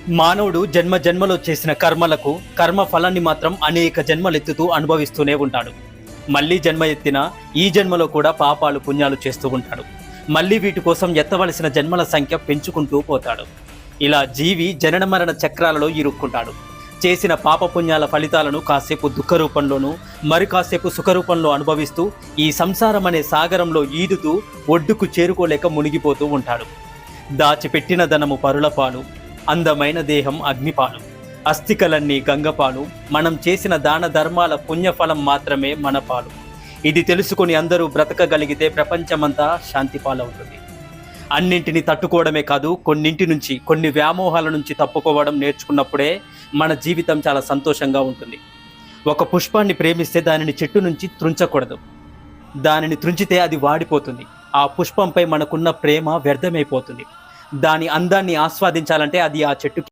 మానవుడు జన్మ జన్మలో చేసిన కర్మలకు కర్మ ఫలాన్ని మాత్రం అనేక జన్మలెత్తుతూ అనుభవిస్తూనే ఉంటాడు. మళ్ళీ జన్మ ఎత్తినా ఈ జన్మలో కూడా పాపాలు పుణ్యాలు చేస్తూ ఉంటాడు. మళ్ళీ వీటి కోసం ఎత్తవలసిన జన్మల సంఖ్య పెంచుకుంటూ పోతాడు. ఇలా జీవి జనన మరణ చక్రాలలో ఇరుక్కుంటాడు. చేసిన పాపపుణ్యాల ఫలితాలను కాసేపు దుఃఖ రూపంలోనూ మరి కాసేపు సుఖరూపంలో అనుభవిస్తూ ఈ సంసారం అనే సాగరంలో ఈదుతూ ఒడ్డుకు చేరుకోలేక మునిగిపోతూ ఉంటాడు. దాచిపెట్టిన ధనము పరులపాలు, అందమైన దేహం అగ్నిపాలు, అస్థికలన్నీ గంగపాలు, మనం చేసిన దాన ధర్మాల పుణ్యఫలం మాత్రమే మన పాలు. ఇది తెలుసుకొని అందరూ బ్రతకగలిగితే ప్రపంచమంతా శాంతి పాలవుతుంది. అన్నింటినీ తట్టుకోవడమే కాదు, కొన్ని వ్యామోహాల నుంచి తప్పుకోవడం నేర్చుకున్నప్పుడే మన జీవితం చాలా సంతోషంగా ఉంటుంది. ఒక పుష్పాన్ని ప్రేమిస్తే దానిని చెట్టు నుంచి త్రుంచకూడదు. దానిని త్రుంచితే అది వాడిపోతుంది. ఆ పుష్పంపై మనకున్న ప్రేమ వ్యర్థమైపోతుంది. దాని అందాన్ని ఆస్వాదించాలంటే అది ఆ చెట్టుకి